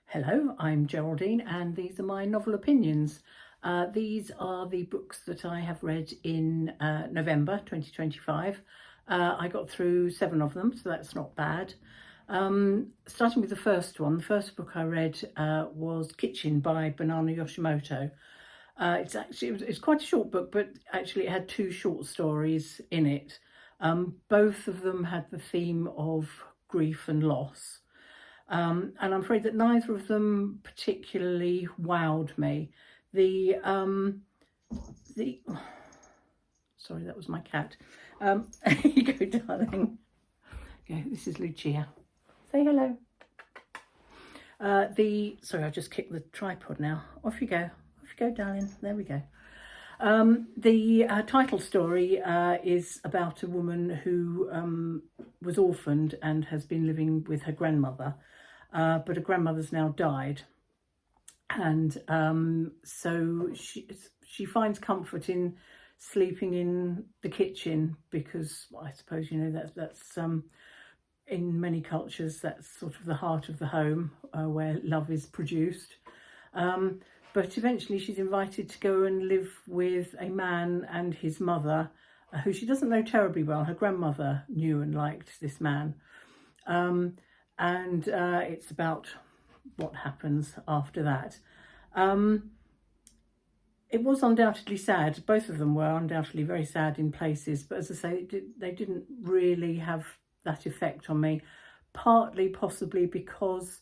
Hello, I'm Geraldine and these are my novel opinions. These are the books that I have read in November 2025. I got through 7 of them, so that's not bad. Starting with the first one, the first book I read was Kitchen by Yoshimoto. It's quite a short book, but actually it had 2 short stories in it. Both of them had the theme of grief and loss. And I'm afraid that neither of them particularly wowed me. Sorry, that was my cat. Here you go, darling. Okay, this is Lucia. Say hello. Sorry, I just kicked the tripod now. Off you go. Off you go, darling. There we go. The title story is about a woman who was orphaned and has been living with her grandmother, but her grandmother's now died, and so she finds comfort in sleeping in the kitchen because I suppose that's in many cultures that's sort of the heart of the home where love is produced. But eventually she's invited to go and live with a man and his mother, who she doesn't know terribly well. Her grandmother knew and liked this man. And it's about what happens after that. It was undoubtedly sad. Both of them were undoubtedly very sad in places. But as I say, they didn't really have that effect on me. Partly possibly because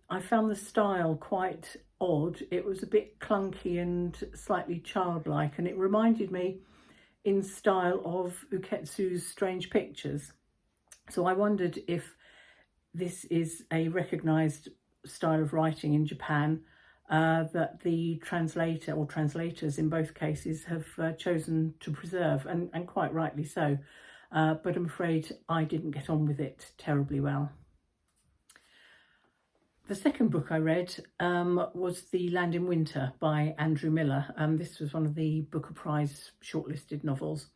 I found the style quite odd. It was a bit clunky and slightly childlike, and it reminded me in style of Uketsu's Strange Pictures. So I wondered if this is a recognised style of writing in Japan that the translator or translators in both cases have chosen to preserve, and quite rightly so. But I'm afraid I didn't get on with it terribly well. The second book I read was The Land in Winter by Andrew Miller. This was one of the Booker Prize shortlisted novels.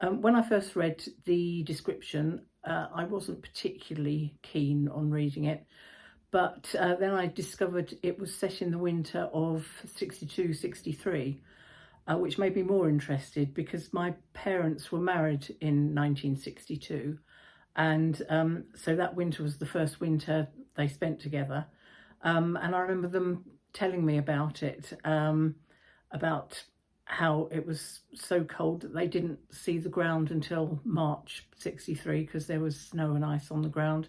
When I first read the description, I wasn't particularly keen on reading it, but then I discovered it was set in the winter of 62-63, which made me more interested because my parents were married in 1962. And so that winter was the first winter they spent together. And I remember them telling me about it, about how it was so cold that they didn't see the ground until March 63 because there was snow and ice on the ground,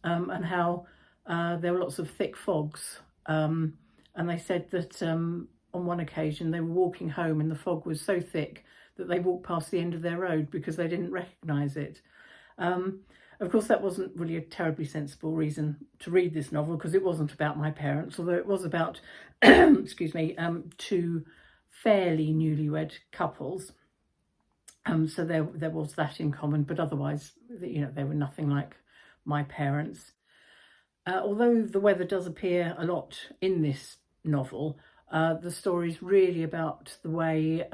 and how there were lots of thick fogs. And they said that on one occasion they were walking home and the fog was so thick that they walked past the end of their road because they didn't recognise it. Of course, that wasn't really a terribly sensible reason to read this novel because it wasn't about my parents, although it was about, excuse me, 2 fairly newlywed couples. So there was that in common, but otherwise, they were nothing like my parents. Although the weather does appear a lot in this novel, the story is really about the way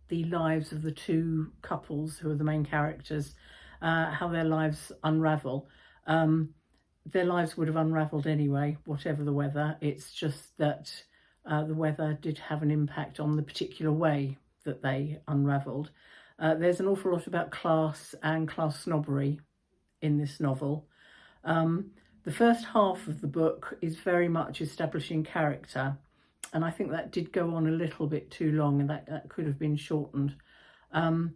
the lives of the 2 couples who are the main characters, how their lives unravel. Their lives would have unravelled anyway, whatever the weather. It's just that the weather did have an impact on the particular way that they unravelled. There's an awful lot about class and class snobbery in this novel. The first half of the book is very much establishing character, and I think that did go on a little bit too long, and that could have been shortened. When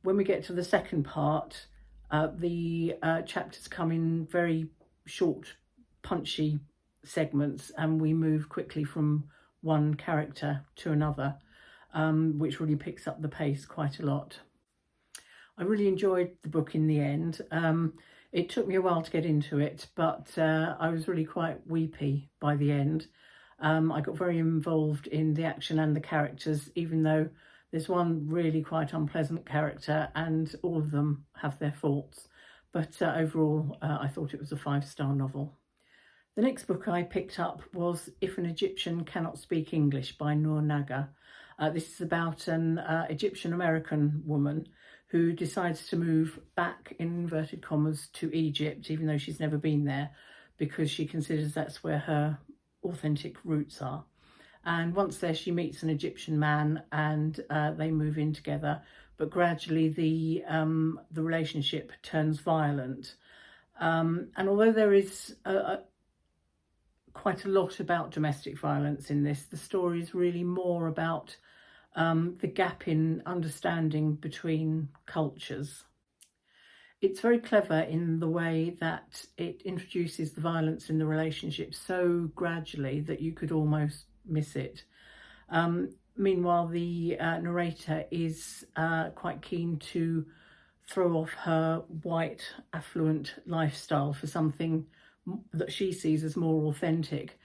we get to the second part, the chapters come in very short, punchy segments, and we move quickly from one character to another, which really picks up the pace quite a lot. I really enjoyed the book in the end. It took me a while to get into it, but I was really quite weepy by the end. I got very involved in the action and the characters, even though there's one really quite unpleasant character and all of them have their faults. But overall, I thought it was a 5-star novel. The next book I picked up was If an Egyptian Cannot Speak English by Noor Naga. This is about an Egyptian-American woman who decides to move back, in inverted commas, to Egypt, even though she's never been there, because she considers that's where her authentic roots are. And once there, she meets an Egyptian man, and they move in together. But gradually, the relationship turns violent. And although there is quite a lot about domestic violence in this, the story is really more about the gap in understanding between cultures. It's very clever in the way that it introduces the violence in the relationship so gradually that you could almost miss it. Meanwhile, the narrator is quite keen to throw off her white, affluent lifestyle for something that she sees as more authentic.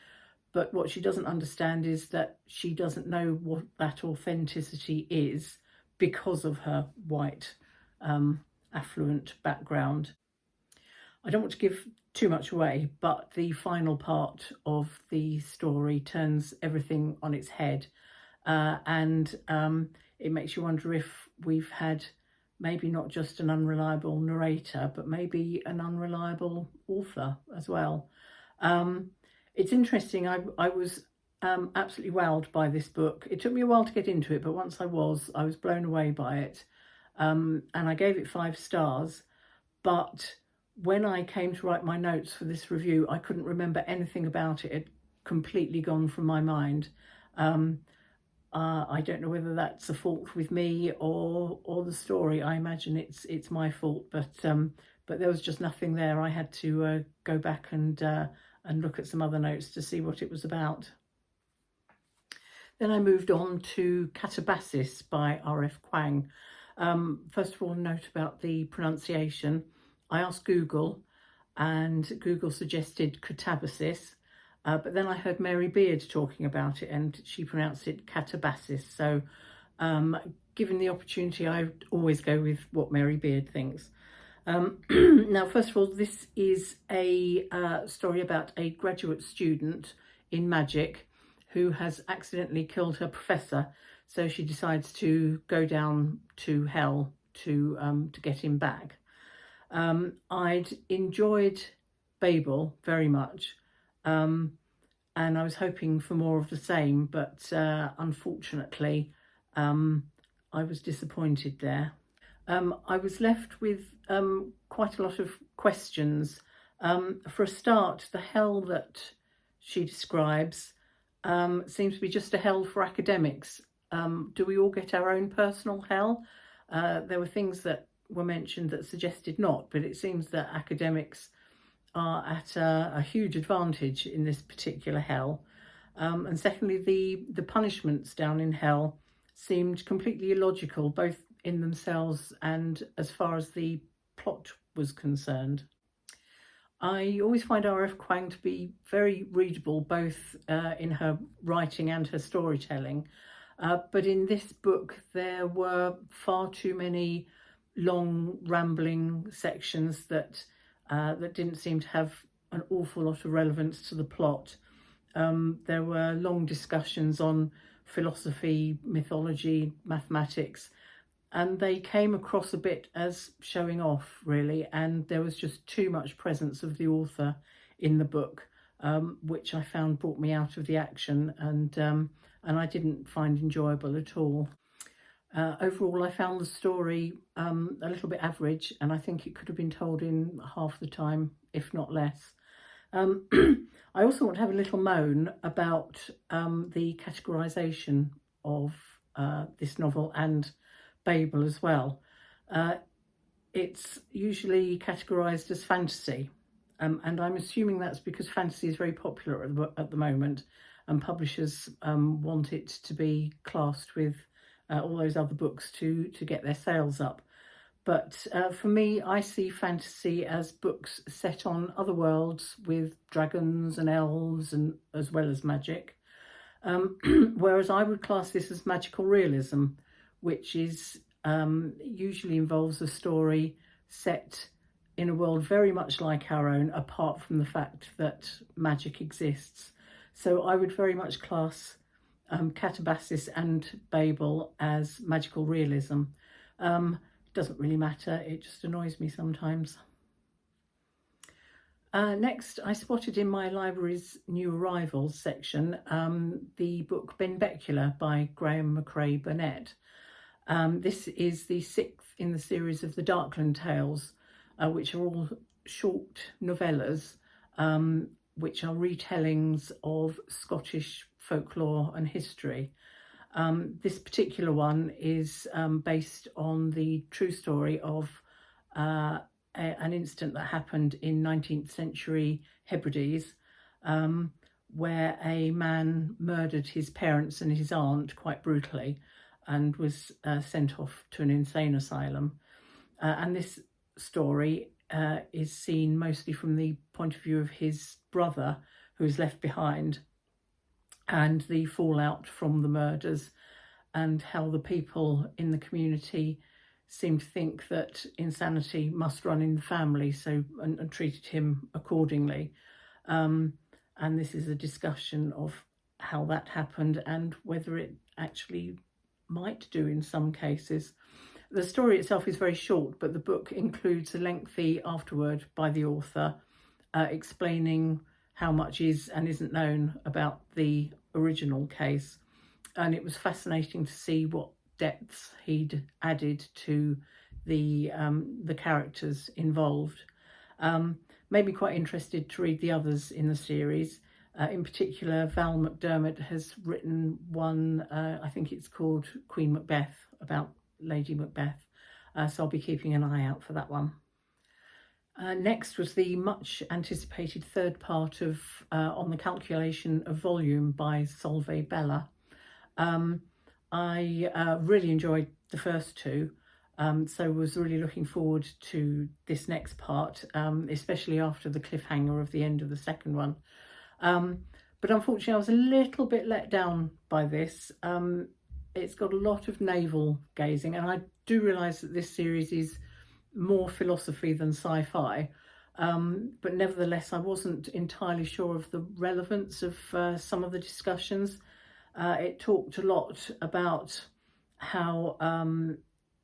But what she doesn't understand is that she doesn't know what that authenticity is because of her white, affluent background. I don't want to give too much away, but the final part of the story turns everything on its head, and it makes you wonder if we've had maybe not just an unreliable narrator, but maybe an unreliable author as well. It's interesting. I was absolutely wowed by this book. It took me a while to get into it, but once I was blown away by it. And I gave it 5 stars. But when I came to write my notes for this review, I couldn't remember anything about it. It had completely gone from my mind. I don't know whether that's a fault with me or the story. I imagine it's my fault, but there was just nothing there. I had to go back and look at some other notes to see what it was about. Then I moved on to Katabasis by R F Kuang. First of all, note about the pronunciation. I asked Google, and Google suggested Katabasis, but then I heard Mary Beard talking about it, and she pronounced it Katabasis. So given the opportunity, I always go with what Mary Beard thinks. Now, first of all, this is a story about a graduate student in magic who has accidentally killed her professor. So she decides to go down to hell to get him back. I'd enjoyed Balle very much, and I was hoping for more of the same, but unfortunately, I was disappointed there. I was left with quite a lot of questions. For a start, the hell that she describes seems to be just a hell for academics. Do we all get our own personal hell? There were things that were mentioned that suggested not, but it seems that academics are at a huge advantage in this particular hell. And secondly, the punishments down in hell seemed completely illogical, both in themselves and as far as the plot was concerned. I always find R F Kuang to be very readable, both in her writing and her storytelling. But in this book, there were far too many long, rambling sections that didn't seem to have an awful lot of relevance to the plot. There were long discussions on philosophy, mythology, mathematics, and they came across a bit as showing off, really, and there was just too much presence of the author in the book, which I found brought me out of the action, and I didn't find enjoyable at all. Overall, I found the story a little bit average, and I think it could have been told in half the time, if not less. I also want to have a little moan about the categorisation of this novel and Balle as well. It's usually categorised as fantasy, and I'm assuming that's because fantasy is very popular at the moment, and publishers want it to be classed with all those other books to get their sales up. But for me, I see fantasy as books set on other worlds with dragons and elves, and as well as magic. Whereas I would class this as magical realism, which is usually involves a story set in a world very much like our own, apart from the fact that magic exists. So I would very much class Katabasis and Balle as magical realism. Doesn't really matter, it just annoys me sometimes. Next, I spotted in my library's new arrivals section the book Benbecula by Graeme, Macrae, Burnet. This is the 6th in the series of the Darkland Tales, which are all short novellas, which are retellings of Scottish folklore and history. This particular one is based on the true story of an incident that happened in 19th century Hebrides, where a man murdered his parents and his aunt quite brutally and was sent off to an insane asylum. And this story is seen mostly from the point of view of his brother, who is left behind, and the fallout from the murders, and how the people in the community seemed to think that insanity must run in the family, and treated him accordingly. And this is a discussion of how that happened and whether it actually might do in some cases. The story itself is very short, but the book includes a lengthy afterword by the author explaining how much is and isn't known about the original case. And it was fascinating to see what depths he'd added to the characters involved. Made me quite interested to read the others in the series. In particular, Val McDermott has written one, I think it's called Queen Macbeth, about Lady Macbeth. So I'll be keeping an eye out for that one. Next was the much anticipated third part of On the Calculation of Volume by Solvej Balle. I really enjoyed the first two, so was really looking forward to this next part, especially after the cliffhanger of the end of the second one. But unfortunately, I was a little bit let down by this. It's got a lot of navel gazing, and I do realise that this series is more philosophy than sci-fi, but nevertheless, I wasn't entirely sure of the relevance of some of the discussions. It talked a lot about how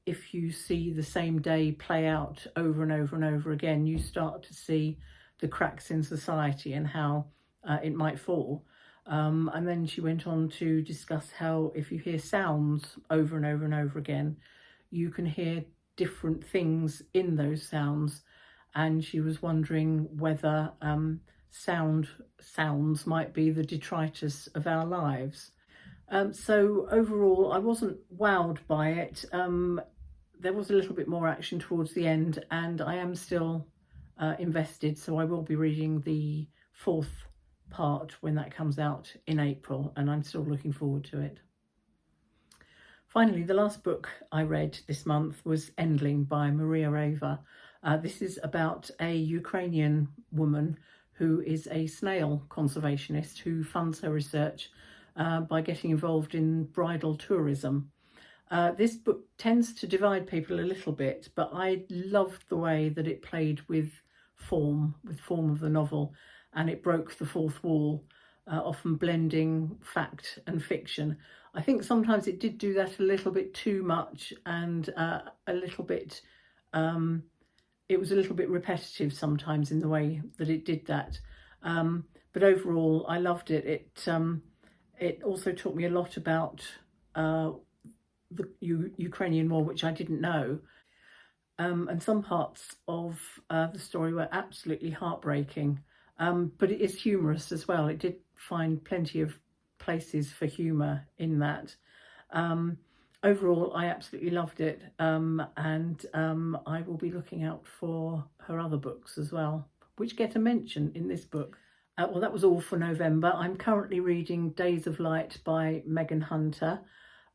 if you see the same day play out over and over and over again, you start to see the cracks in society and how it might fall. And then she went on to discuss how if you hear sounds over and over and over again, you can hear different things in those sounds. And she was wondering whether sounds might be the detritus of our lives. So overall, I wasn't wowed by it. There was a little bit more action towards the end, and I am still invested, so I will be reading the 4th part when that comes out in April, and I'm still looking forward to it. Finally, the last book I read this month was Endling by Reva. This is about a Ukrainian woman who is a snail conservationist who funds her research by getting involved in bridal tourism. This book tends to divide people a little bit, but I loved the way that it played with form of the novel, and it broke the fourth wall, often blending fact and fiction. I think sometimes it did do that a little bit too much, and it was a little bit repetitive sometimes in the way that it did that. But overall, I loved it. It also taught me a lot about the Ukrainian war, which I didn't know. And some parts of the story were absolutely heartbreaking, but it is humorous as well. It did find plenty of places for humour in that. Overall, I absolutely loved it, and I will be looking out for her other books as well, which get a mention in this book. Well, that was all for November. I'm currently reading Days of Light by Megan Hunter.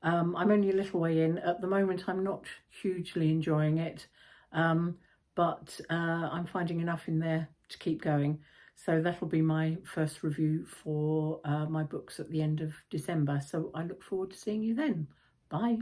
I'm only a little way in. At the moment, I'm not hugely enjoying it, but I'm finding enough in there to keep going. So that'll be my first review for my books at the end of December. So I look forward to seeing you then. Bye.